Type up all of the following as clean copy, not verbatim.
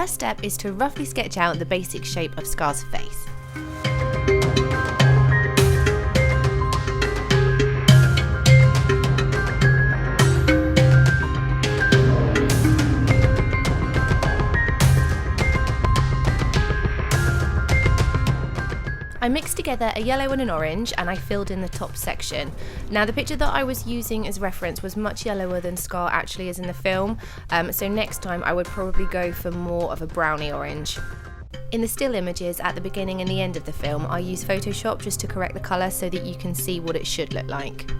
first step is to roughly sketch out the basic shape of Scar's face. I mixed together a yellow and an orange and I filled in the top section. Now the picture that I was using as reference was much yellower than Scar actually is in the film, so next time I would probably go for more of a browny orange. In the still images at the beginning and the end of the film, I use Photoshop just to correct the colour so that you can see what it should look like.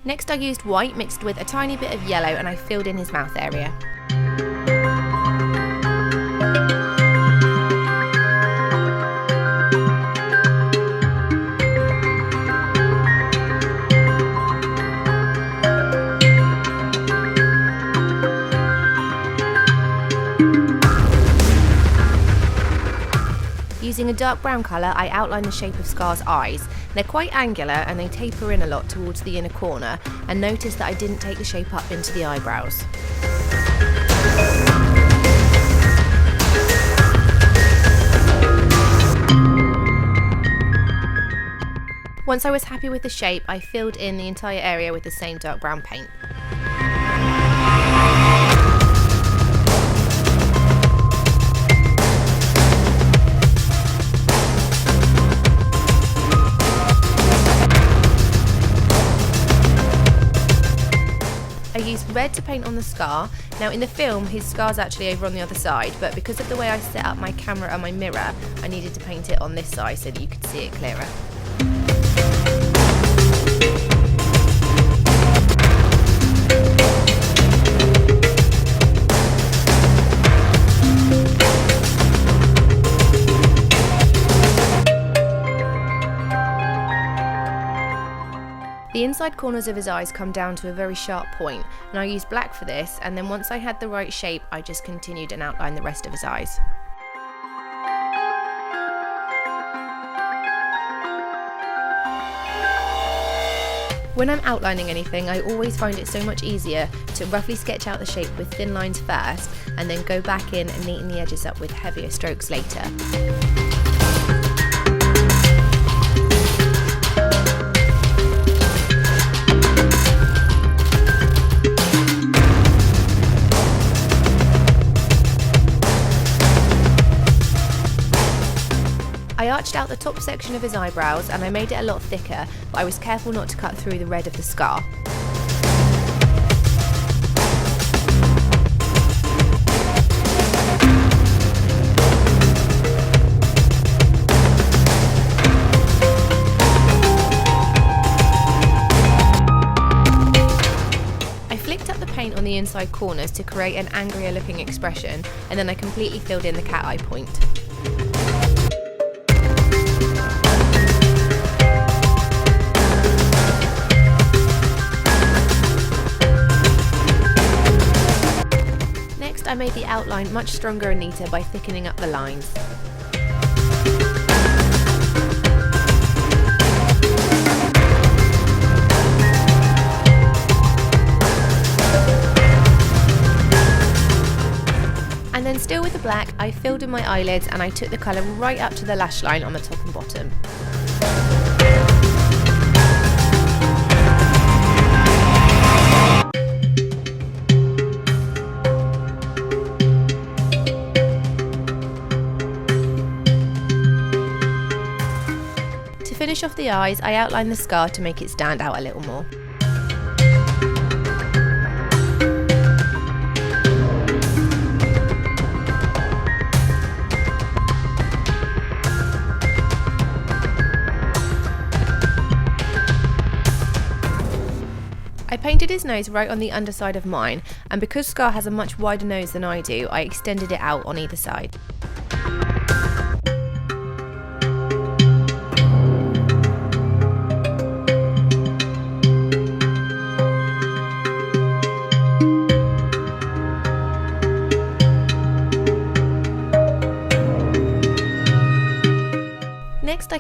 Next I used white mixed with a tiny bit of yellow and I filled in his mouth area. Using a dark brown colour, I outline the shape of Scar's eyes. They're quite angular and they taper in a lot towards the inner corner, and notice that I didn't take the shape up into the eyebrows. Once I was happy with the shape, I filled in the entire area with the same dark brown paint. I used red to paint on the scar. Now in the film his scar's actually over on the other side, but because of the way I set up my camera and my mirror, I needed to paint it on this side so that you could see it clearer. The inside corners of his eyes come down to a very sharp point, and I used black for this, and then once I had the right shape I just continued and outlined the rest of his eyes. When I'm outlining anything, I always find it so much easier to roughly sketch out the shape with thin lines first, and then go back in and neaten the edges up with heavier strokes later. I arched out the top section of his eyebrows and I made it a lot thicker, but I was careful not to cut through the red of the scar. I flicked up the paint on the inside corners to create an angrier looking expression, and then I completely filled in the cat eye point. I made the outline much stronger and neater by thickening up the lines. And then still with the black, I filled in my eyelids and I took the colour right up to the lash line on the top and bottom. To finish off the eyes, I outlined the scar to make it stand out a little more. I painted his nose right on the underside of mine, and because Scar has a much wider nose than I do, I extended it out on either side.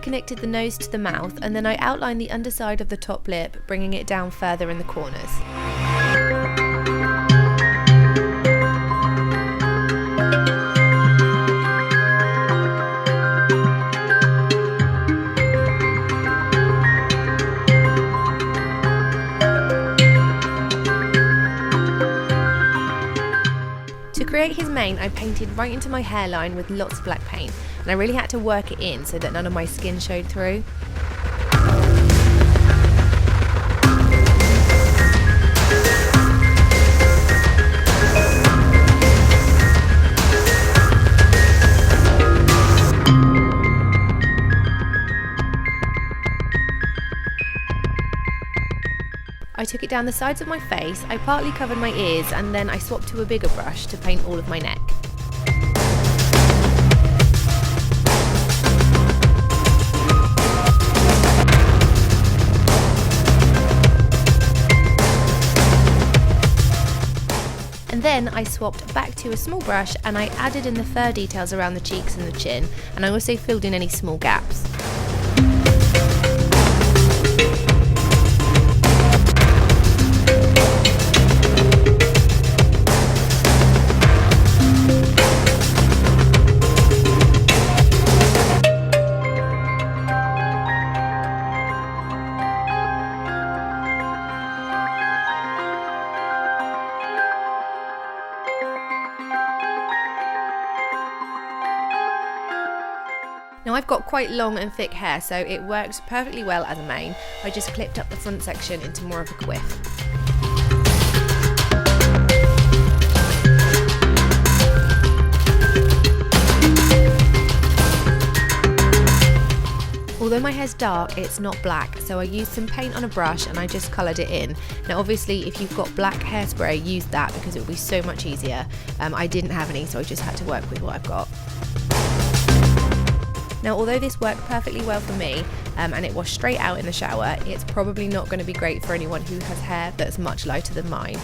connected the nose to the mouth, and then I outlined the underside of the top lip, bringing it down further in the corners. To create his mane, I painted right into my hairline with lots of black paint, and I really had to work it in so that none of my skin showed through. I took it down the sides of my face, I partly covered my ears, and then I swapped to a bigger brush to paint all of my neck. And then I swapped back to a small brush and I added in the fur details around the cheeks and the chin, and I also filled in any small gaps. Now I've got quite long and thick hair, so it works perfectly well as a mane. I just clipped up the front section into more of a quiff. Although my hair's dark, it's not black, so I used some paint on a brush and I just coloured it in. Now obviously if you've got black hairspray, use that because it will be so much easier. I didn't have any, so I just had to work with what I've got. Now although this worked perfectly well for me, and it washed straight out in the shower, it's probably not going to be great for anyone who has hair that's much lighter than mine.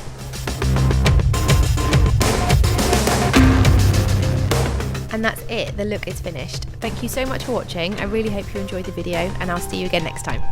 And that's it, the look is finished. Thank you so much for watching, I really hope you enjoyed the video, and I'll see you again next time.